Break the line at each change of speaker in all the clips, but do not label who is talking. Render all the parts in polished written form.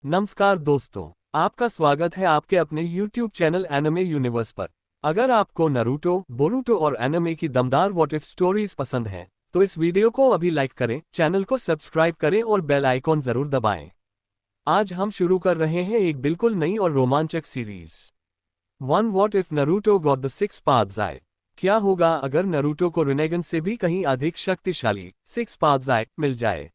नमस्कार दोस्तों, आपका स्वागत है आपके अपने YouTube चैनल एनिमे यूनिवर्स पर। अगर आपको नारुतो, बोरुतो और एनिमे की दमदार व्हाट इफ स्टोरीज पसंद हैं, तो इस वीडियो को अभी लाइक करें, चैनल को सब्सक्राइब करें और बेल आइकॉन जरूर दबाएं। आज हम शुरू कर रहे हैं एक बिल्कुल नई और रोमांचक series. One what if Naruto got the six paths eye. क्या होगा अगर नारुतो को रिनेगन से भी कहीं अधिक शक्तिशाली सिक्स पाथ्स आई मिल जाए?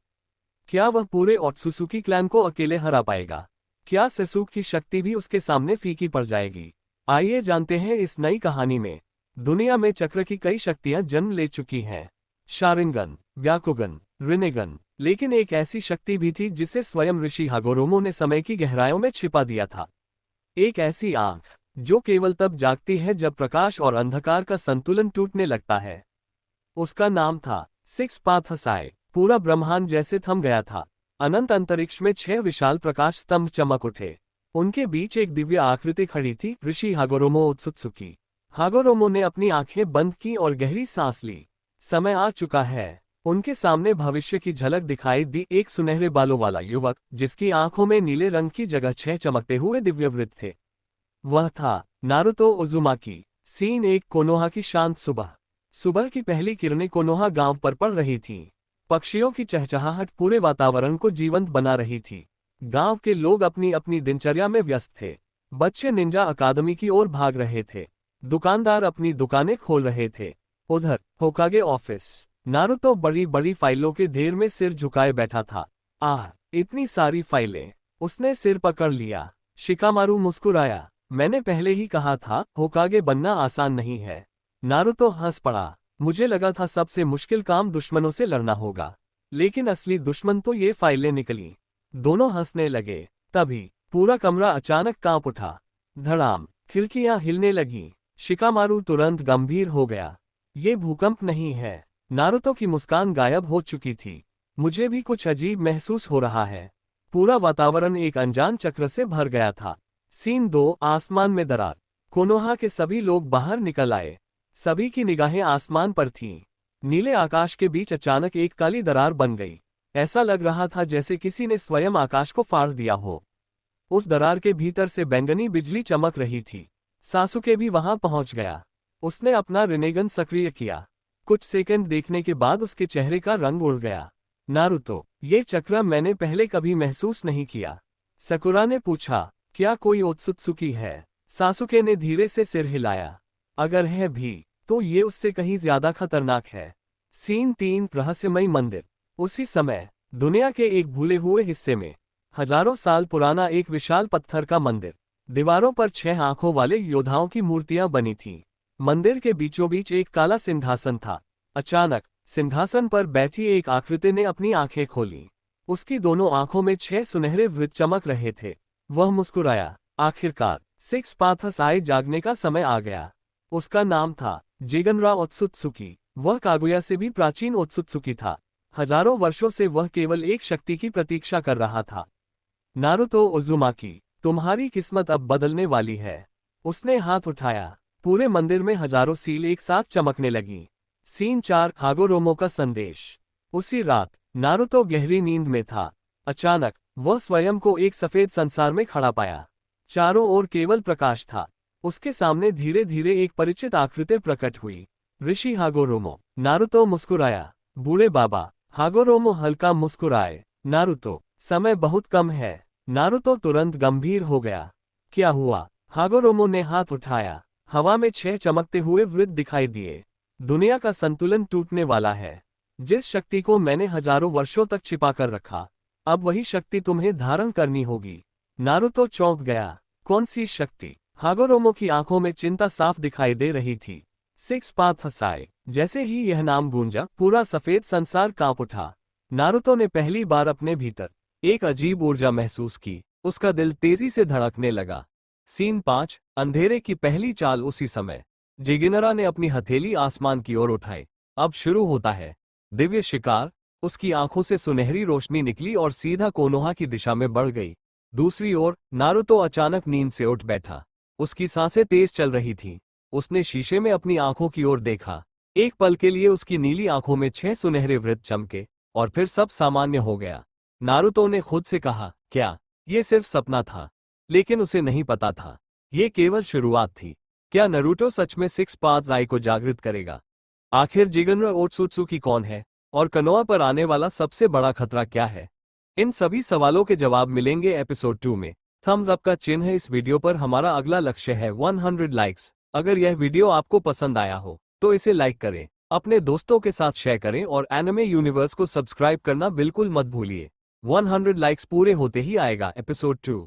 क्या वह पूरे ओत्सुसुकी क्लैन को अकेले हरा पाएगा? क्या सेसुके की शक्ति भी उसके सामने फीकी पड़ जाएगी? आइए जानते हैं इस नई कहानी में। दुनिया में चक्र की कई शक्तियां जन्म ले चुकी हैं। शारिंगन, ब्याकुगन, रिनेगन, लेकिन एक ऐसी शक्ति भी थी जिसे स्वयं ऋषि हागोरोमो ने समय की गहराइयों में छिपा दिया था। एक ऐसी आंख जो केवल तब जागती है जब प्रकाश और अंधकार का संतुलन टूटने लगता है। उसका नाम था सिक्स पाथ्स आई। पूरा ब्रह्मांड जैसे थम गया था। अनंत अंतरिक्ष में 6 विशाल प्रकाश स्तंभ चमक उठे। उनके बीच एक दिव्य आकृति खड़ी थी, ऋषि हागोरोमो ओत्सुत्सुकी। हागोरोमो ने अपनी आंखें बंद की और गहरी सांस ली। समय आ चुका है। उनके सामने भविष्य की झलक दिखाई दी। एक सुनहरे बालों वाला युवक जिसकी आंखों में नीले रंग की जगह 6 चमकते हुए दिव्य वृत्त थे। वह था नारुतो उज़ुमाकी। सीन 1। कोनोहा की शांत सुबह। सुबह की पहली किरणें कोनोहा गांव पर पड़ रही थीं। पक्षियों की चहचहाहट पूरे वातावरण को जीवंत बना रही थी। गांव के लोग अपनी अपनी दिनचर्या में व्यस्त थे। बच्चे निंजा अकादमी की ओर भाग रहे थे। दुकानदार अपनी दुकानें खोल रहे थे। उधर होकागे ऑफिस, नारुतो बड़ी बड़ी फाइलों के ढेर में सिर झुकाए बैठा था। आह, इतनी सारी फाइलें! उसने सिर पकड़ लिया। शिकामारू मुस्कुराया। मैंने पहले ही कहा था, होकागे बनना आसान नहीं है। नारुतो हंस पड़ा। मुझे लगा था सबसे मुश्किल काम दुश्मनों से लड़ना होगा, लेकिन असली दुश्मन तो ये फाइलें निकली। दोनों हंसने लगे। तभी पूरा कमरा अचानक कांप उठा। धड़ाम, खिड़कियां हिलने लगीं। शिकामारू तुरंत गंभीर हो गया। ये भूकंप नहीं है। नारुतो की मुस्कान गायब हो चुकी थी। मुझे भी कुछ अजीब महसूस हो रहा है। पूरा वातावरण एक अनजान चक्र से भर गया था। सीन 2। आसमान में दरार। कोनोहा के सभी लोग बाहर निकल आए। सभी की निगाहें आसमान पर थीं। नीले आकाश के बीच अचानक एक काली दरार बन गई। ऐसा लग रहा था जैसे किसी ने स्वयं आकाश को फाड़ दिया हो। उस दरार के भीतर से बैंगनी बिजली चमक रही थी। सासुके भी वहां पहुंच गया। उसने अपना रिनेगन सक्रिय किया। कुछ सेकंड देखने के बाद उसके चेहरे का रंग उड़ गया। नारुतो, ये चक्र मैंने पहले कभी महसूस नहीं किया। सकुरा ने पूछा, क्या कोई ओत्सुत्सुकी है? सासुके ने धीरे से सिर हिलाया। अगर है भी, तो ये उससे कहीं ज्यादा खतरनाक है। सीन 3। रहस्यमयी मंदिर। उसी समय दुनिया के एक भूले हुए हिस्से में हजारों साल पुराना एक विशाल पत्थर का मंदिर। दीवारों पर 6 आंखों वाले योद्धाओं की मूर्तियां बनी थीं। मंदिर के बीचों बीच एक काला सिंहासन था। अचानक सिंहासन पर बैठी एक आकृति ने अपनी आंखें खोली। उसकी दोनों आंखों में 6 सुनहरे वृत्त चमक रहे थे। वह मुस्कुराया। आखिरकार सिक्स पाथ्स आई जागने का समय आ गया। उसका नाम था जिगनरा ओत्सुत्सुकी। वह कागुया से भी प्राचीन ओत्सुत्सुकी था। हजारों वर्षों से वह केवल एक शक्ति की प्रतीक्षा कर रहा था। नारुतो उज़ुमाकी, तुम्हारी किस्मत अब बदलने वाली है। उसने हाथ उठाया। पूरे मंदिर में हजारों सील एक साथ चमकने लगीं। सीन 4। हागोरोमो का संदेश। उसी रात नारुतो गहरी नींद में था। अचानक वह स्वयं को एक सफेद संसार में खड़ा पाया। चारों ओर केवल प्रकाश था। उसके सामने धीरे धीरे एक परिचित आकृति प्रकट हुई। ऋषि हागोरोमो। नारुतो मुस्कुराया। बूढ़े बाबा। हागोरोमो हल्का मुस्कुराए। नारुतो, समय बहुत कम है। नारुतो तुरंत गंभीर हो गया। क्या हुआ? हागोरोमो ने हाथ उठाया। हवा में 6 चमकते हुए वृत्त दिखाई दिए। दुनिया का संतुलन टूटने वाला है। जिस शक्ति को मैंने हजारों वर्षों तक छिपा कर रखा, अब वही शक्ति तुम्हें धारण करनी होगी। नारुतो चौंक गया। कौन सी शक्ति? हागोरोमो की आंखों में चिंता साफ दिखाई दे रही थी। सिक्स पाथ्स आई। जैसे ही यह नाम गूंजा, पूरा सफेद संसार कांप उठा। नारुतो ने पहली बार अपने भीतर एक अजीब ऊर्जा महसूस की। उसका दिल तेजी से धड़कने लगा। सीन 5। अंधेरे की पहली चाल। उसी समय जिगिनरा ने अपनी हथेली आसमान की ओर उठाई। अब शुरू होता है दिव्य शिकार। उसकी आंखों से सुनहरी रोशनी निकली और सीधा कोनोहा की दिशा में बढ़ गई। दूसरी ओर नारुतो अचानक नींद से उठ बैठा। उसकी सांसें तेज चल रही थीं। उसने शीशे में अपनी आंखों की ओर देखा। एक पल के लिए उसकी नीली आंखों में 6 सुनहरे वृत्त चमके और फिर सब सामान्य हो गया। नारुतो ने खुद से कहा, क्या ये सिर्फ सपना था, लेकिन उसे नहीं पता था ये केवल शुरुआत थी। क्या नारुतो सच में सिक्स पाथ्स आई को जागृत करेगा? आखिर जिगनरा ओत्सुत्सुकी कौन है और कोनोहा पर आने वाला सबसे बड़ा खतरा क्या है? इन सभी सवालों के जवाब मिलेंगे एपिसोड 2 में। थम्स अप का चिन्ह है इस वीडियो पर। हमारा अगला लक्ष्य है 100 लाइक्स। अगर यह वीडियो आपको पसंद आया हो तो इसे लाइक करें, अपने दोस्तों के साथ शेयर करें और एनिमे यूनिवर्स को सब्सक्राइब करना बिल्कुल मत भूलिए। 100 लाइक्स पूरे होते ही आएगा एपिसोड 2।